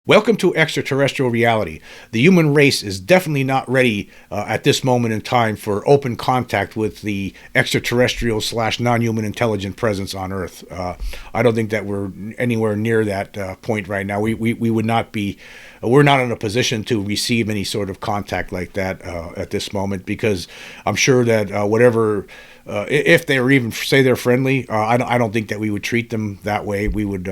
Welcome to Extraterrestrial Reality. The human race is definitely not ready at this moment in time for open contact with the extraterrestrial / non-human intelligent presence on Earth. I don't think that we're anywhere near that point right now. We would not be, we're not in a position to receive any sort of contact like that at this moment, because I'm sure that whatever, if they were even say they're friendly, I don't think that we would treat them that way. We would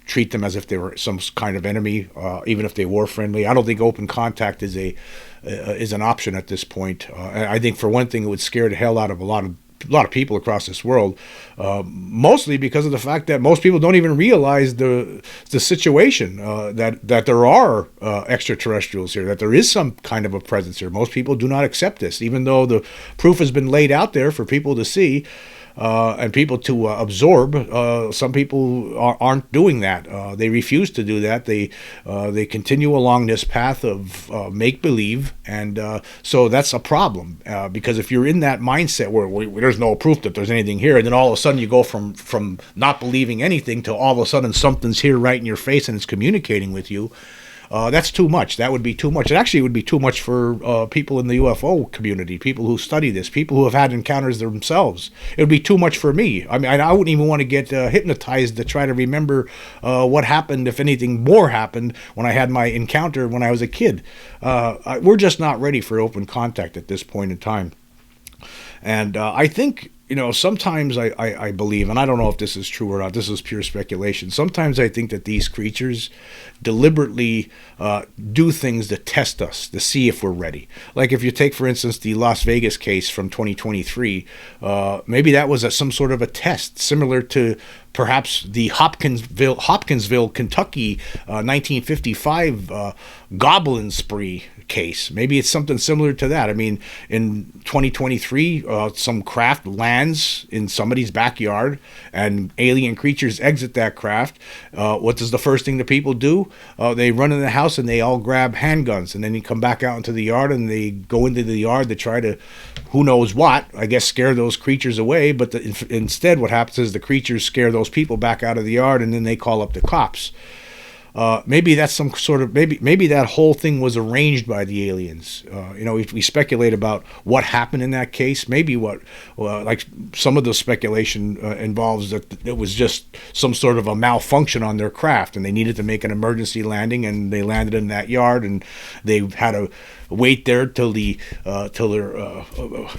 treat them as if they were some kind of enemy, even if they were friendly. I don't think open contact is an option at this point. I think for one thing, it would scare the hell out of a lot of people across this world, mostly because of the fact that most people don't even realize the situation, that there are extraterrestrials here, that there is some kind of a presence here. Most people do not accept this, even though the proof has been laid out there for people to see. And people to absorb. Some people aren't doing that. They refuse to do that. They continue along this path of make believe, and so that's a problem. Because if you're in that mindset where there's no proof that there's anything here, and then all of a sudden you go from not believing anything to all of a sudden something's here right in your face and it's communicating with you. That's too much. That would be too much. It actually would be too much for people in the UFO community, people who study this, people who have had encounters themselves. It would be too much for me. I mean, I wouldn't even want to get hypnotized to try to remember what happened, if anything more happened, when I had my encounter when I was a kid. We're just not ready for open contact at this point in time. And I think, sometimes I believe, and I don't know if this is true or not, this is pure speculation. Sometimes I think that these creatures deliberately do things to test us, to see if we're ready. Like if you take, for instance, the Las Vegas case from 2023, maybe that was some sort of a test, similar to perhaps the Hopkinsville, Kentucky 1955 goblin spree case. Maybe it's something similar to that. I mean, in 2023, some craft lands in somebody's backyard and alien creatures exit that craft. What does the first thing the people do? They run in the house and they all grab handguns, and then you come back out into the yard and they go into the yard to try to, who knows what, I guess scare those creatures away. But instead what happens is the creatures scare those people back out of the yard, and then they call up the cops. Maybe that's some sort of, maybe that whole thing was arranged by the aliens. We speculate about what happened in that case. Maybe like some of the speculation involves that it was just some sort of a malfunction on their craft, and they needed to make an emergency landing, and they landed in that yard, and they had to wait there till their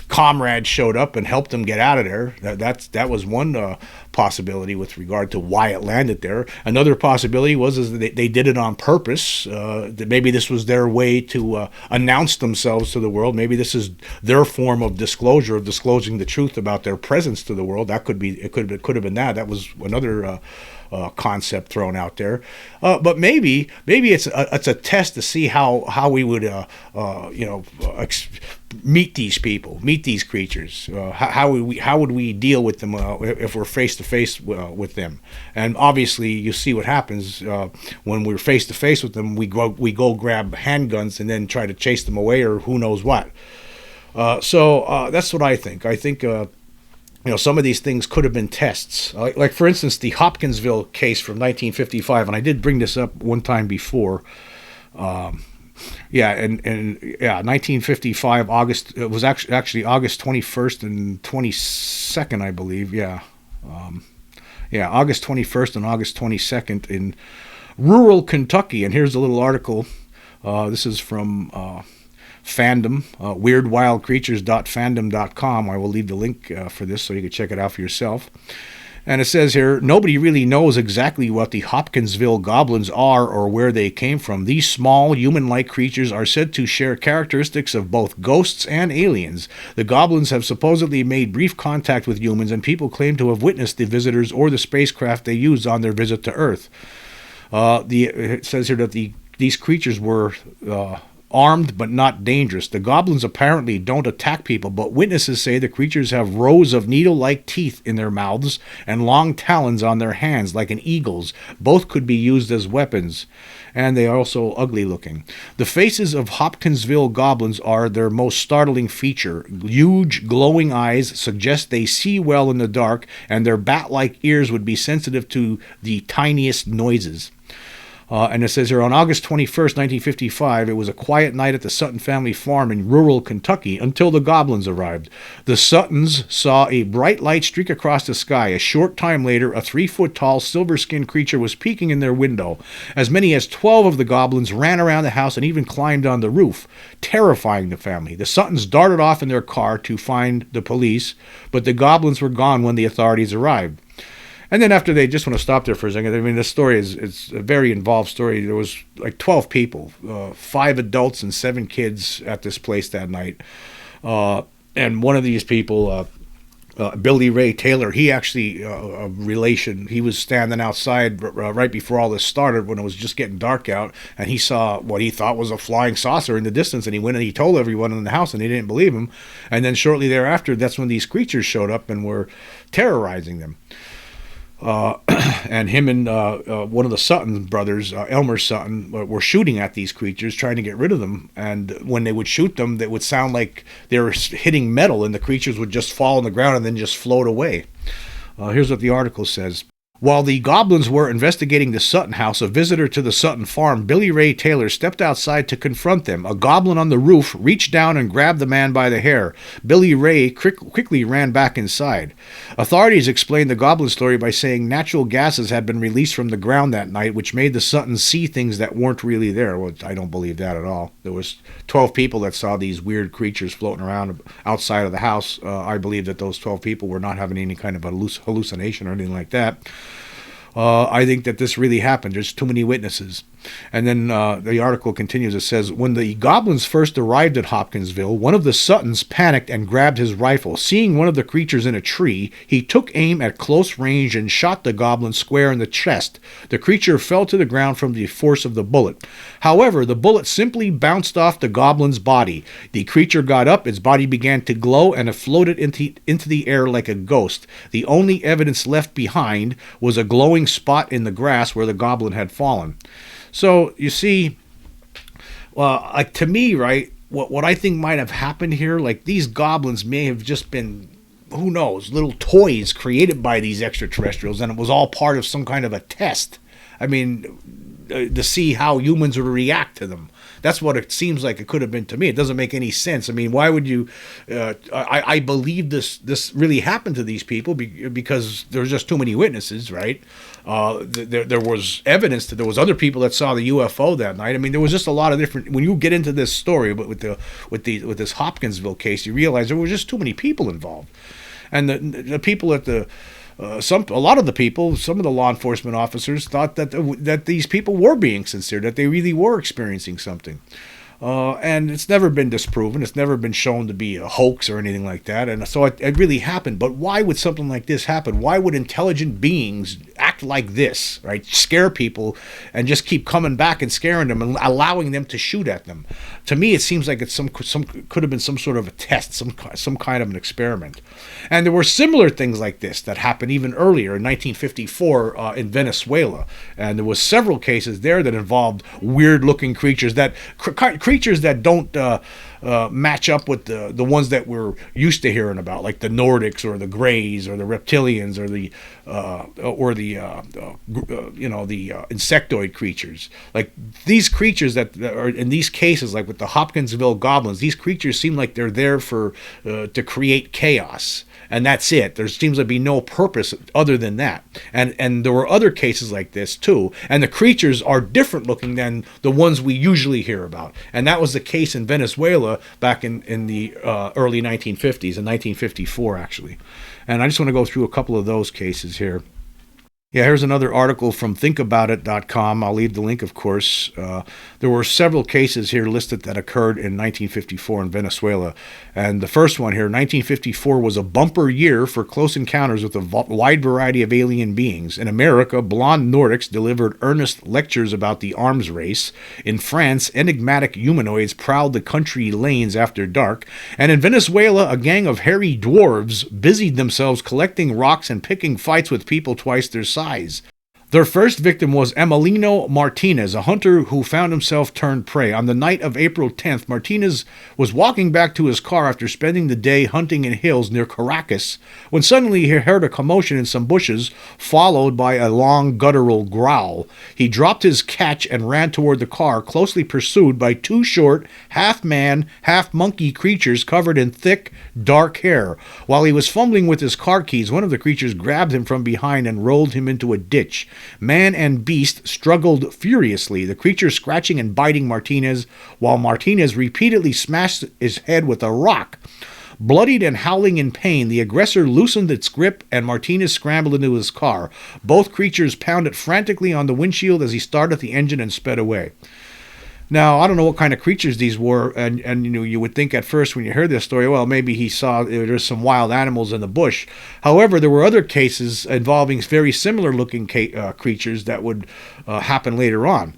comrades showed up and helped them get out of there. That was one possibility with regard to why it landed there. Another possibility was that they did it on purpose. That maybe this was their way to announce themselves to the world. Maybe this is their form of disclosure, of disclosing the truth about their presence to the world. That could be. It could have been that. That was another concept thrown out there. But maybe it's a test to see how we would meet these people, meet these creatures. How would we deal with them if we're face to face with them? And obviously, you see what happens when we're face to face with them. We go grab handguns and then try to chase them away, or who knows what. So that's what I think. I think. Some of these things could have been tests. Like for instance, the Hopkinsville case from 1955, and I did bring this up one time before. 1955 August. It was actually August 21st and 22nd, I believe. August 21st and August 22nd in rural Kentucky. And here's a little article. This is from Fandom, weirdwildcreatures.fandom.com. I will leave the link for this so you can check it out for yourself. And it says here, nobody really knows exactly what the Hopkinsville goblins are or where they came from. These small, human-like creatures are said to share characteristics of both ghosts and aliens. The goblins have supposedly made brief contact with humans, and people claim to have witnessed the visitors or the spacecraft they used on their visit to Earth. It says here that these creatures were armed but not dangerous. The goblins apparently don't attack people, but witnesses say the creatures have rows of needle-like teeth in their mouths and long talons on their hands like an eagle's. Both could be used as weapons, and they are also ugly-looking. The faces of Hopkinsville goblins are their most startling feature. Huge, glowing eyes suggest they see well in the dark, and their bat-like ears would be sensitive to the tiniest noises. And it says here, on August 21st, 1955, it was a quiet night at the Sutton family farm in rural Kentucky until the goblins arrived. The Suttons saw a bright light streak across the sky. A short time later, a 3-foot-tall, silver-skinned creature was peeking in their window. As many as 12 of the goblins ran around the house and even climbed on the roof, terrifying the family. The Suttons darted off in their car to find the police, but the goblins were gone when the authorities arrived. And then after, they just want to stop there for a second. I mean, this story it's a very involved story. There was like 12 people, 5 adults and 7 kids at this place that night. And one of these people, Billy Ray Taylor, he actually, a relation, he was standing outside right before all this started when it was just getting dark out, and he saw what he thought was a flying saucer in the distance, and he went and he told everyone in the house, and they didn't believe him. And then shortly thereafter, that's when these creatures showed up and were terrorizing them. And him and one of the Sutton brothers, Elmer Sutton, were shooting at these creatures, trying to get rid of them. And when they would shoot them, they would sound like they were hitting metal, and the creatures would just fall on the ground and then just float away. Here's what the article says. While the goblins were investigating the Sutton house, a visitor to the Sutton farm, Billy Ray Taylor, stepped outside to confront them. A goblin on the roof reached down and grabbed the man by the hair. Billy Ray quickly ran back inside. Authorities explained the goblin story by saying natural gases had been released from the ground that night, which made the Suttons see things that weren't really there. Well, I don't believe that at all. There was 12 people that saw these weird creatures floating around outside of the house. I believe that those 12 people were not having any kind of hallucination or anything like that. I think that this really happened. There's too many witnesses. And then the article continues. It says, when the goblins first arrived at Hopkinsville, one of the Suttons panicked and grabbed his rifle. Seeing one of the creatures in a tree, he took aim at close range and shot the goblin square in the chest. The creature fell to the ground from the force of the bullet. However, the bullet simply bounced off the goblin's body. The creature got up, its body began to glow, and it floated into the air like a ghost. The only evidence left behind was a glowing spot in the grass where the goblin had fallen. So, you see, like to me, right, what I think might have happened here, like these goblins may have just been, who knows, little toys created by these extraterrestrials, and it was all part of some kind of a test. I mean, to see how humans would react to them. That's what it seems like it could have been to me. It doesn't make any sense. I mean, why would you... I believe this really happened to these people because there's just too many witnesses, right? There was evidence that there was other people that saw the UFO that night. I mean, there was just a lot of different... When you get into this story, but with this Hopkinsville case, you realize there were just too many people involved. And the people at the... some of the law enforcement officers thought that these people were being sincere, that they really were experiencing something. And it's never been disproven. It's never been shown to be a hoax or anything like that. And so it really happened. But why would something like this happen? Why would intelligent beings act like this, right? Scare people and just keep coming back and scaring them and allowing them to shoot at them. To me, it seems like it's could have been some sort of a test, some kind of an experiment. And there were similar things like this that happened even earlier in 1954 in Venezuela. And there was several cases there that involved weird-looking creatures that don't match up with the ones that we're used to hearing about, like the Nordics or the Greys or the reptilians or the insectoid creatures. Like these creatures that are in these cases, like with the Hopkinsville goblins, these creatures seem like they're there to create chaos. And that's it. There seems to be no purpose other than that. And there were other cases like this too. And the creatures are different looking than the ones we usually hear about. And that was the case in Venezuela back in the early 1950s, in 1954 actually. And I just want to go through a couple of those cases here. Yeah, here's another article from thinkaboutit.com. I'll leave the link, of course. There were several cases here listed that occurred in 1954 in Venezuela. And the first one here, 1954, was a bumper year for close encounters with a wide variety of alien beings. In America, blonde Nordics delivered earnest lectures about the arms race. In France, enigmatic humanoids prowled the country lanes after dark. And in Venezuela, a gang of hairy dwarves busied themselves collecting rocks and picking fights with people twice their size. Their first victim was Emilino Martinez, a hunter who found himself turned prey. On the night of April 10th, Martinez was walking back to his car after spending the day hunting in hills near Caracas, when suddenly he heard a commotion in some bushes, followed by a long guttural growl. He dropped his catch and ran toward the car, closely pursued by two short, half-man, half-monkey creatures covered in thick, dark hair. While he was fumbling with his car keys, one of the creatures grabbed him from behind and rolled him into a ditch. Man and beast struggled furiously, the creature scratching and biting Martinez, while Martinez repeatedly smashed his head with a rock. Bloodied and howling in pain, the aggressor loosened its grip and Martinez scrambled into his car. Both creatures pounded frantically on the windshield as he started the engine and sped away. Now, I don't know what kind of creatures these were, and you would think at first when you heard this story, well, maybe he saw there's some wild animals in the bush. However, there were other cases involving very similar-looking creatures that would happen later on.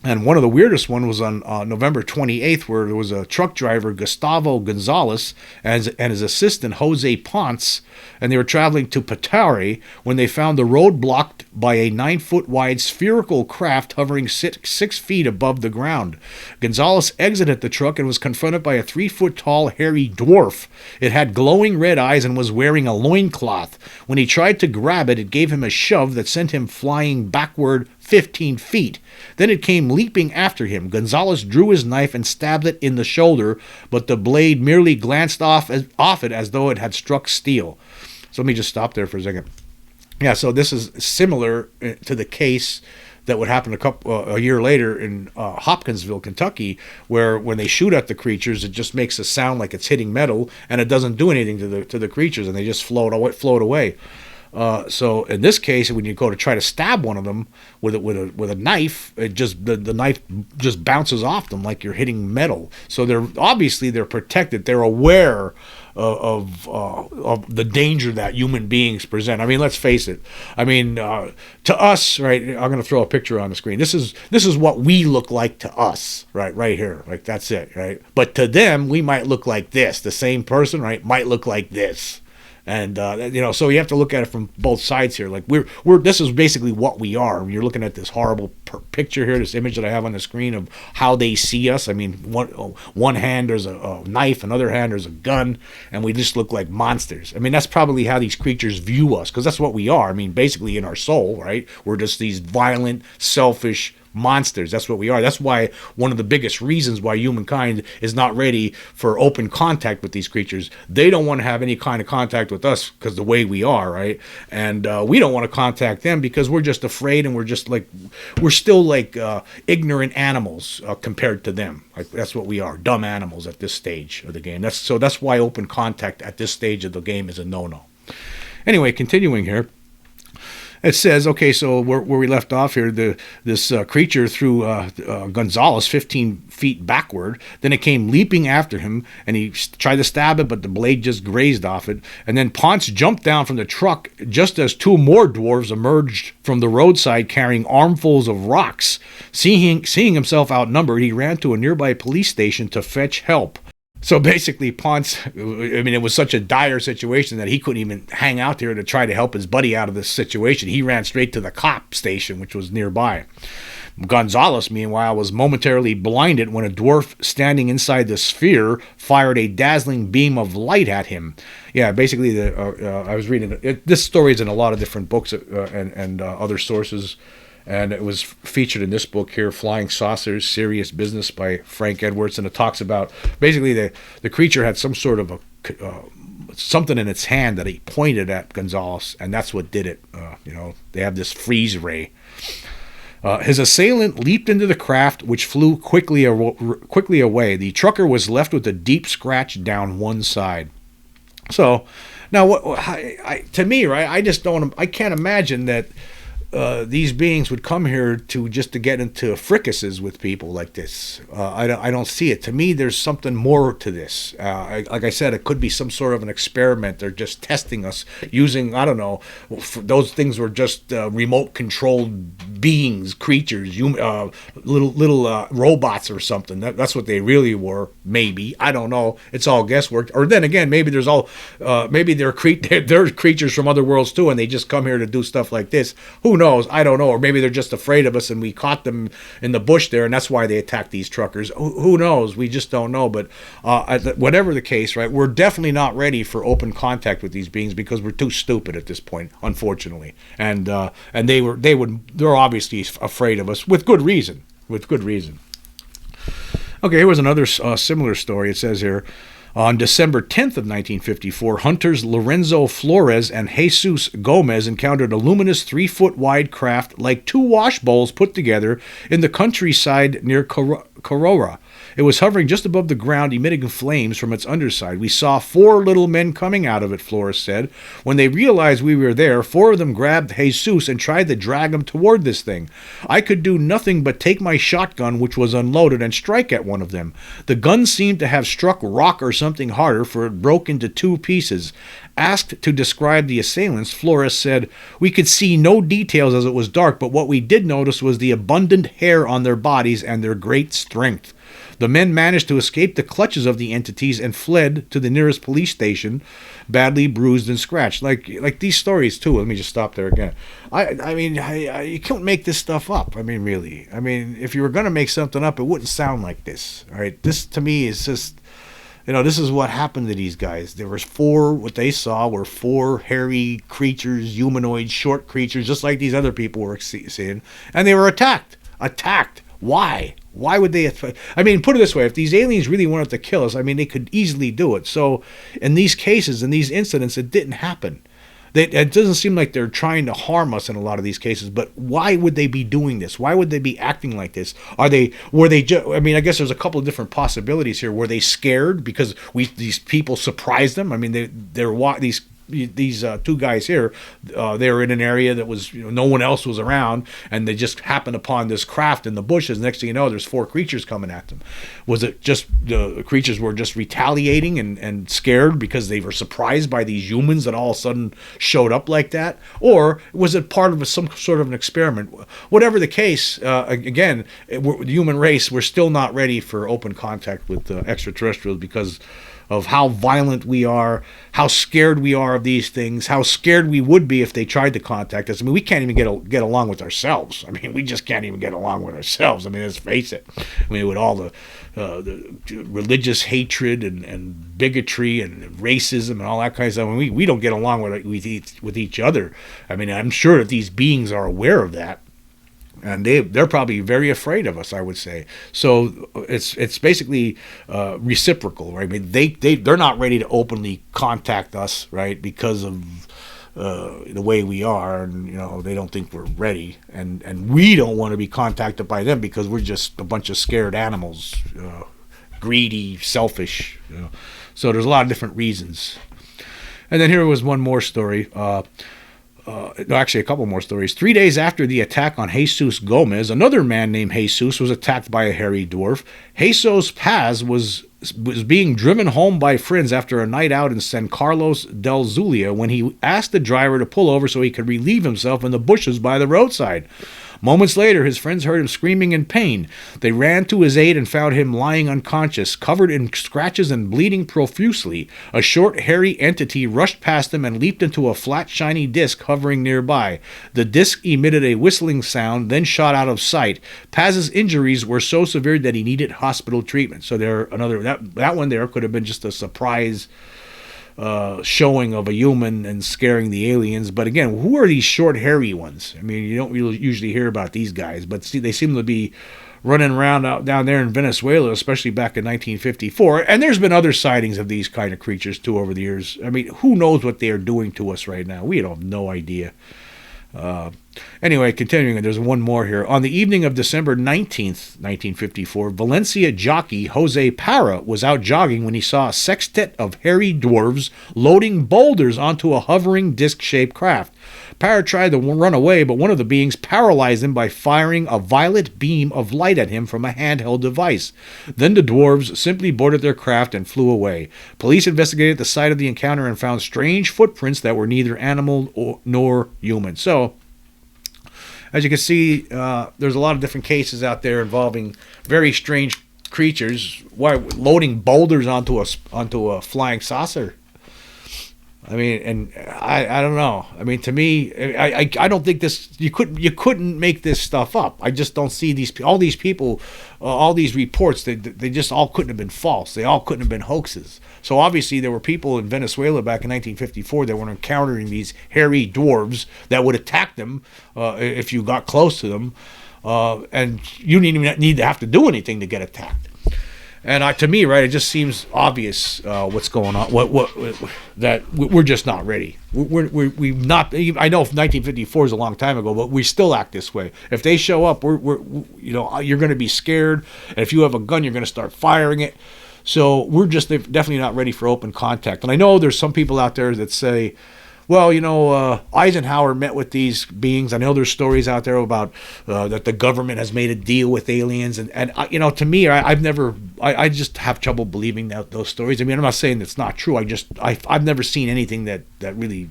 And one of the weirdest one was on November 28th, where there was a truck driver, Gustavo Gonzalez, and his assistant, Jose Ponce, and they were traveling to Petare when they found the road blocked by a 9-foot-wide spherical craft hovering 6 feet above the ground. Gonzalez exited the truck and was confronted by a 3-foot-tall, hairy dwarf. It had glowing red eyes and was wearing a loincloth. When he tried to grab it, it gave him a shove that sent him flying backward 15 feet. Then it came leaping after him. Gonzalez drew his knife and stabbed it in the shoulder, but the blade merely glanced off it as though it had struck steel. So let me just stop there for a second. Yeah, so this is similar to the case that would happen a year later in Hopkinsville, Kentucky, where when they shoot at the creatures, it just makes a sound like it's hitting metal, and it doesn't do anything to the creatures, and they just float away. So in this case, when you go to try to stab one of them with a knife, it just the knife just bounces off them like you're hitting metal. So they're protected. They're aware of the danger that human beings present. I mean, let's face it. I mean, to us, right? I'm going to throw a picture on the screen. This is what we look like to us, right here. Like that's it, right? But to them, we might look like this. The same person, right, might look like this. And so you have to look at it from both sides here. Like we're this is basically what we are. You're looking at this horrible picture here, this image that I have on the screen of how they see us. I mean, one hand there's a knife, another hand there's a gun, and we just look like monsters. I mean, that's probably how these creatures view us, because that's what we are. I mean, basically in our soul, right? We're just these violent, selfish monsters. That's what we are. That's why one of the biggest reasons why humankind is not ready for open contact with these creatures. They don't want to have any kind of contact with us because the way we are, right? And we don't want to contact them because we're just afraid, and we're still like ignorant animals compared to them. Like, that's what we are, dumb animals at this stage of the game. That's why open contact at this stage of the game is a no-no. Anyway, continuing here. It says, okay, so where we left off here, this creature threw Gonzalez 15 feet backward. Then it came leaping after him, and he tried to stab it, but the blade just grazed off it. And then Ponce jumped down from the truck just as two more dwarves emerged from the roadside carrying armfuls of rocks. Seeing himself outnumbered, he ran to a nearby police station to fetch help. So basically, Ponce, I mean, it was such a dire situation that he couldn't even hang out there to try to help his buddy out of this situation. He ran straight to the cop station, which was nearby. Gonzalez, meanwhile, was momentarily blinded when a dwarf standing inside the sphere fired a dazzling beam of light at him. Yeah, basically, I was reading it. This story is in a lot of different books and other sources. And it was featured in this book here, Flying Saucers, Serious Business by Frank Edwards. And it talks about, basically, the creature had some sort of something in its hand that he pointed at Gonzalez, and that's what did it. They have this freeze ray. His assailant leaped into the craft, which flew quickly away. The trucker was left with a deep scratch down one side. So, now, to me, right, I can't imagine that these beings would come here to get into fricases with people like this. I don't see it. To me, there's something more to this. Like I said, it could be some sort of an experiment. They're just testing us using, I don't know, those things were just remote controlled beings, creatures, little robots or something. That's what they really were. Maybe, I don't know. It's all guesswork. Or then again, maybe maybe they're creatures from other worlds too, and they just come here to do stuff like this. Who knows? knows? I don't know. Or maybe they're just afraid of us and we caught them in the bush there and that's why they attacked these truckers. Who knows? We just don't know. But whatever the case, right, we're definitely not ready for open contact with these beings because we're too stupid at this point, unfortunately. And they're obviously afraid of us with good reason. With good reason. Okay, here was another similar story. It says here, on December 10th of 1954, hunters Lorenzo Flores and Jesus Gomez encountered a luminous 3-foot wide craft like two wash bowls put together in the countryside near Corora. It was hovering just above the ground, emitting flames from its underside. We saw 4 little men coming out of it, Flores said. When they realized we were there, 4 of them grabbed Jesus and tried to drag him toward this thing. I could do nothing but take my shotgun, which was unloaded, and strike at one of them. The gun seemed to have struck rock or something harder, for it broke into 2 pieces. Asked to describe the assailants, Flores said, "We could see no details as it was dark, but what we did notice was the abundant hair on their bodies and their great strength. The men managed to escape the clutches of the entities and fled to the nearest police station, badly bruised and scratched." Like these stories too. Let me just stop there again. I mean, you can't make this stuff up. I mean, really. I mean, if you were going to make something up, it wouldn't sound like this. All right. This to me is just, this is what happened to these guys. There was 4, what they saw were 4 hairy creatures, humanoid, short creatures, just like these other people were seeing, and they were attacked. Why? Why would they? I mean, put it this way: if these aliens really wanted to kill us, I mean, they could easily do it. So, in these cases, in these incidents, it didn't happen. It doesn't seem like they're trying to harm us in a lot of these cases. But why would they be doing this? Why would they be acting like this? I mean, I guess there's a couple of different possibilities here. Were they scared because these people surprised them? I mean, these 2 guys here, they were in an area that was, no one else was around, and they just happened upon this craft in the bushes. Next thing you know, there's 4 creatures coming at them. Was it just the creatures were just retaliating and scared because they were surprised by these humans that all of a sudden showed up like that? Or was it part of some sort of an experiment? Whatever the case, again, the human race, we're still not ready for open contact with extraterrestrials because of how violent we are, how scared we are of these things, how scared we would be if they tried to contact us. I mean, we can't even get along with ourselves. I mean, we just can't even get along with ourselves. I mean, let's face it. I mean, with all the religious hatred and bigotry and racism and all that kind of stuff, I mean, we don't get along with each other. I mean, I'm sure that these beings are aware of that. And they're probably very afraid of us, I would say. So it's basically reciprocal, right? I mean, they're not ready to openly contact us, right, because of the way we are, and they don't think we're ready, and we don't want to be contacted by them because we're just a bunch of scared animals, greedy, selfish. So there's a lot of different reasons. And then here was one more story. Actually, a couple more stories. 3 days after the attack on Jesus Gomez, another man named Jesus was attacked by a hairy dwarf. Jesus Paz was being driven home by friends after a night out in San Carlos del Zulia when he asked the driver to pull over so he could relieve himself in the bushes by the roadside. Moments later, his friends heard him screaming in pain. They ran to his aid and found him lying unconscious, covered in scratches and bleeding profusely. A short, hairy entity rushed past him and leaped into a flat, shiny disc hovering nearby. The disc emitted a whistling sound, then shot out of sight. Paz's injuries were so severe that he needed hospital treatment. So that one there could have been just a surprise showing of a human and scaring the aliens. But again, who are these short, hairy ones? I mean, you don't really usually hear about these guys, but they seem to be running around out down there in Venezuela, especially back in 1954. And there's been other sightings of these kind of creatures too over the years. I mean, who knows what they are doing to us right now? We have no idea. Anyway, continuing, there's one more here. On the evening of December 19th, 1954, Valencia jockey Jose Parra was out jogging when he saw a sextet of hairy dwarves loading boulders onto a hovering disc-shaped craft. Parra tried to run away, but one of the beings paralyzed him by firing a violet beam of light at him from a handheld device. Then the dwarves simply boarded their craft and flew away. Police investigated the site of the encounter and found strange footprints that were neither animal nor human. So, as you can see, there's a lot of different cases out there involving very strange creatures. Why loading boulders onto a flying saucer? I mean, and I don't know. I mean, to me, I don't think this you couldn't make this stuff up. I just don't see all these people, all these reports. They just all couldn't have been false. They all couldn't have been hoaxes. So obviously there were people in Venezuela back in 1954 that were encountering these hairy dwarves that would attack them if you got close to them, and you didn't even need to have to do anything to get attacked. And to me, right, it just seems obvious what's going on. That we're just not ready. We're not. I know 1954 is a long time ago, but we still act this way. If they show up, you're going to be scared, and if you have a gun, you're going to start firing it. So we're just definitely not ready for open contact. And I know there's some people out there that say, well, Eisenhower met with these beings. I know there's stories out there about that the government has made a deal with aliens, and to me, I just have trouble believing those stories. I mean, I'm not saying it's not true. I've never seen anything that really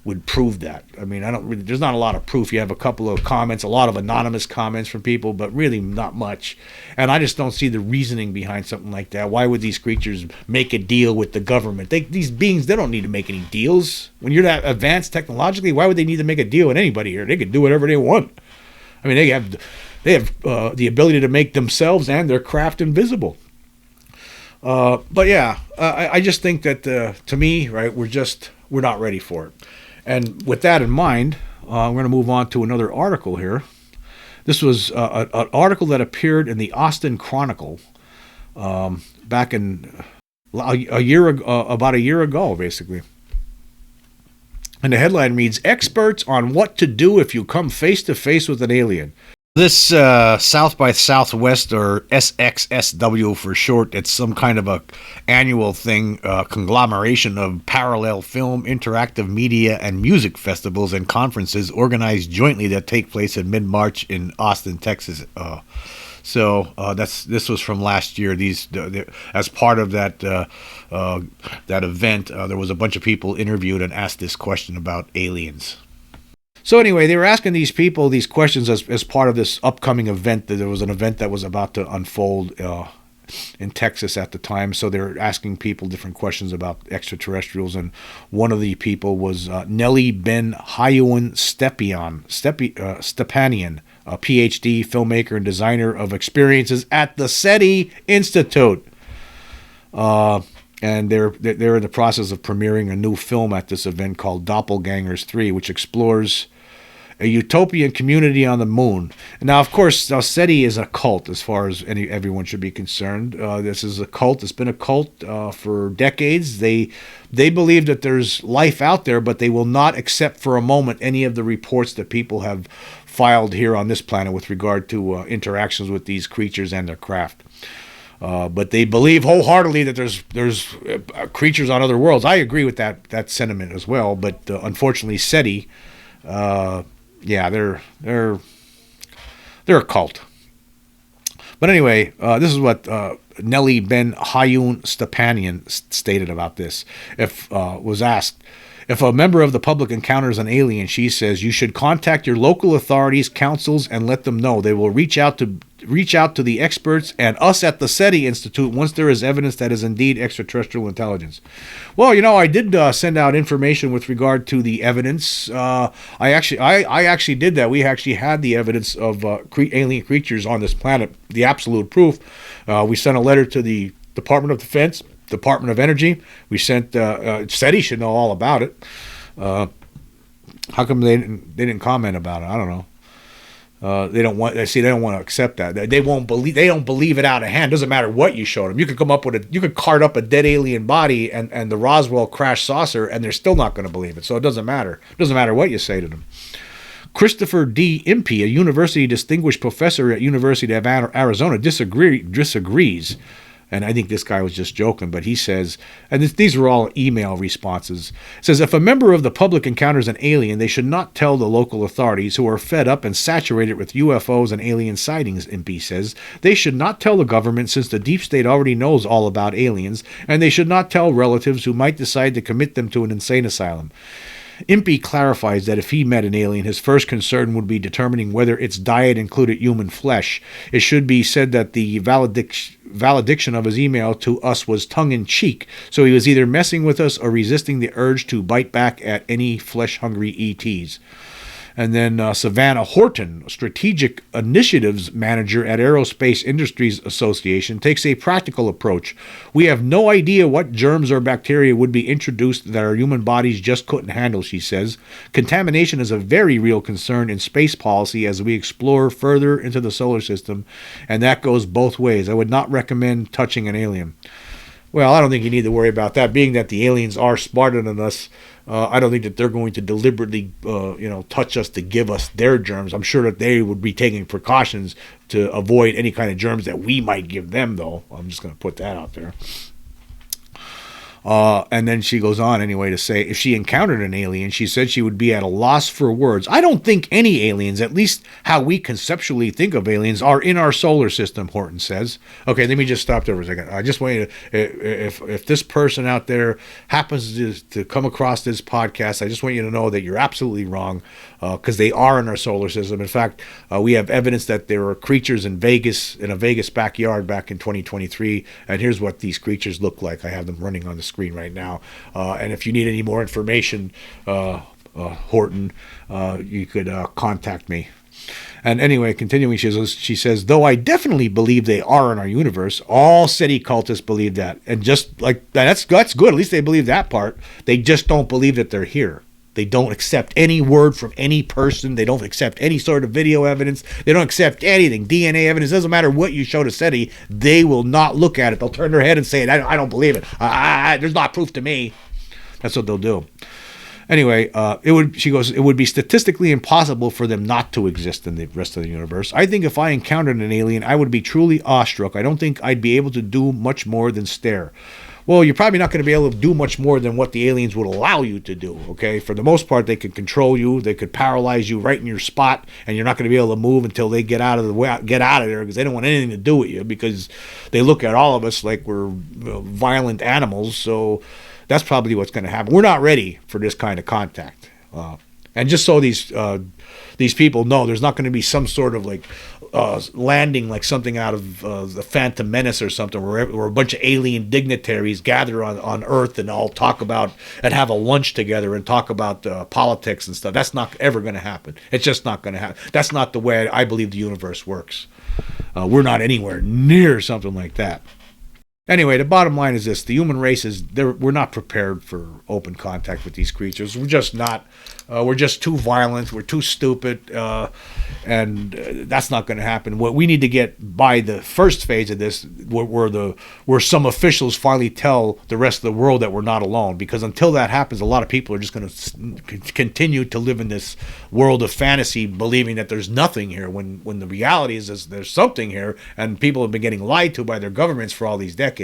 would prove that. I mean, there's not a lot of proof. You have a couple of comments, a lot of anonymous comments from people, but really not much. And I just don't see the reasoning behind something like that. Why would these creatures make a deal with the government? These beings, they don't need to make any deals. When you're that advanced technologically, why would they need to make a deal with anybody here? They can do whatever they want. I mean, they have the ability to make themselves and their craft invisible. But yeah, I just think that to me, right, we're not ready for it. And with that in mind, I'm going to move on to another article here. This was an article that appeared in the Austin Chronicle back in about a year ago, basically. And the headline reads, "Experts on what to do if you come face to face with an alien." This South by Southwest, or SXSW for short, it's some kind of a annual thing, conglomeration of parallel film, interactive media, and music festivals and conferences organized jointly that take place in mid-March in Austin, Texas. This was from last year. As part of that event, there was a bunch of people interviewed and asked this question about aliens. So anyway, they were asking these people these questions as part of this upcoming event. There was an event that was about to unfold in Texas at the time. So they were asking people different questions about extraterrestrials. And one of the people was Nellie Ben Hayun Stepanian, a PhD filmmaker and designer of experiences at the SETI Institute. And they're in the process of premiering a new film at this event called Doppelgangers 3, which explores a utopian community on the moon. And now, of course, SETI is a cult as far as everyone should be concerned. This is a cult. It's been a cult for decades. They believe that there's life out there, but they will not accept for a moment any of the reports that people have filed here on this planet with regard to interactions with these creatures and their craft. But they believe wholeheartedly that there's creatures on other worlds. I agree with that sentiment as well. But unfortunately, SETI, they're a cult. But anyway, this is what Nellie Ben Hayun Stepanian stated about this. Was asked, if a member of the public encounters an alien, she says, you should contact your local authorities, councils, and let them know. They will reach out to the experts and us at the SETI Institute once there is evidence that is indeed extraterrestrial intelligence. Well, I did send out information with regard to the evidence. I actually did that. We actually had the evidence of alien creatures on this planet, the absolute proof. We sent a letter to the Department of Defense, Department of Energy. We sent SETI should know all about it. How come they didn't comment about it? I don't know. They don't want to accept that. They don't believe it out of hand. Doesn't matter what you showed them. You could cart up a dead alien body and the Roswell crash saucer, and they're still not going to believe it. So it doesn't matter. It doesn't matter what you say to them. Christopher D. Impey, a university distinguished professor at University of Arizona, disagrees. And I think this guy was just joking, but he says, and these are all email responses, says, if a member of the public encounters an alien, they should not tell the local authorities who are fed up and saturated with UFOs and alien sightings, Impey says. They should not tell the government since the deep state already knows all about aliens, and they should not tell relatives who might decide to commit them to an insane asylum. Impey clarifies that if he met an alien, his first concern would be determining whether its diet included human flesh. It should be said that the valediction of his email to us was tongue-in-cheek, so he was either messing with us or resisting the urge to bite back at any flesh-hungry ETs. And then Savannah Horton, Strategic Initiatives Manager at Aerospace Industries Association, takes a practical approach. We have no idea what germs or bacteria would be introduced that our human bodies just couldn't handle, she says. Contamination is a very real concern in space policy as we explore further into the solar system, and that goes both ways. I would not recommend touching an alien. Well, I don't think you need to worry about that. Being that the aliens are smarter than us, I don't think that they're going to deliberately, touch us to give us their germs. I'm sure that they would be taking precautions to avoid any kind of germs that we might give them, though. I'm just going to put that out there. And then she goes on anyway to say if she encountered an alien, she said she would be at a loss for words. I don't think any aliens, at least how we conceptually think of aliens, are in our solar system, Horton says. Okay, let me just stop there for a second. I just want you to, if this person out there happens to come across this podcast, I just want you to know that you're absolutely wrong, because they are in our solar system. In fact, we have evidence that there were creatures in Vegas, in a Vegas backyard back in 2023, and here's what these creatures look like. I have them running on the screen right now, and if you need any more information, Horton, you could contact me. And anyway, continuing, she says, though I definitely believe they are in our universe, all SETI cultists believe that, and just like that's good. At least they believe that part. They just don't believe that they're here. They don't accept any word from any person. They don't accept any sort of video evidence. They don't accept anything. DNA evidence. Doesn't matter what you show to SETI. They will not look at it. They'll turn their head and say, I don't believe it. There's not proof to me. That's what they'll do. Anyway, she goes, it would be statistically impossible for them not to exist in the rest of the universe. I think if I encountered an alien, I would be truly awestruck. I don't think I'd be able to do much more than stare. Well, you're probably not going to be able to do much more than what the aliens would allow you to do, okay? For the most part, they could control you. They could paralyze you right in your spot, and you're not going to be able to move until they get out of there because they don't want anything to do with you because they look at all of us like we're violent animals. So that's probably what's going to happen. We're not ready for this kind of contact. And just so these people know, there's not going to be some sort of like landing like something out of the Phantom Menace or something where a bunch of alien dignitaries gather on Earth and all talk about and have a lunch together and talk about politics and stuff. That's not ever going to happen. It's just not going to happen. That's not the way I believe the universe works. We're not anywhere near something like that. Anyway, the bottom line is this. The human race we're not prepared for open contact with these creatures. We're just not. We're just too violent. We're too stupid. And that's not going to happen. What we need to get by the first phase of this, where some officials finally tell the rest of the world that we're not alone. Because until that happens, a lot of people are just going to continue to live in this world of fantasy, believing that there's nothing here. When the reality is there's something here, and people have been getting lied to by their governments for all these decades.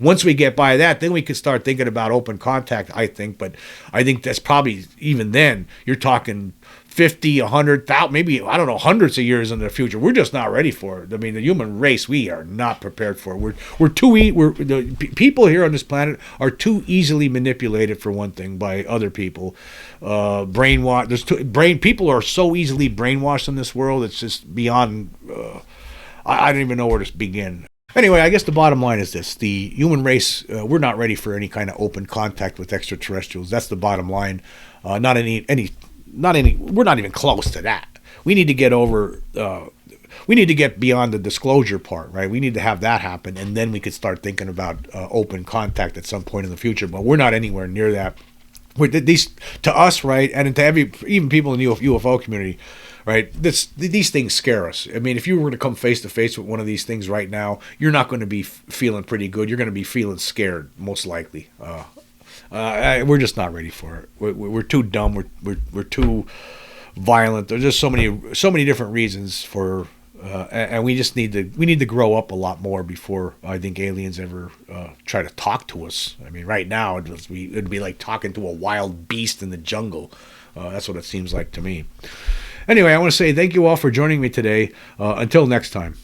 Once we get by that, then we can start thinking about open contact, I think. But I think that's probably, even then, you're talking 50, 100,000, maybe, I don't know, hundreds of years in the future. We're just not ready for it. I mean, the human race, we are not prepared for it. The people here on this planet are too easily manipulated, for one thing, by other people. Brainwashed. People are so easily brainwashed in this world. It's just beyond. I don't even know where to begin. Anyway, I guess the bottom line is this. The human race, we're not ready for any kind of open contact with extraterrestrials. That's the bottom line. We're not even close to that. We need to get over, we need to get beyond the disclosure part, right? We need to have that happen, and then we could start thinking about open contact at some point in the future. But we're not anywhere near that. To us, right, and to even people in the UFO community, right, these things scare us. I mean, if you were to come face to face with one of these things right now, you're not going to be feeling pretty good. You're going to be feeling scared, most likely. We're just not ready for it. We're too dumb. We're too violent. There's just so many different reasons for. And we just need to grow up a lot more before I think aliens ever try to talk to us. I mean, right now it'd be like talking to a wild beast in the jungle. That's what it seems like to me. Anyway, I want to say thank you all for joining me today. Until next time.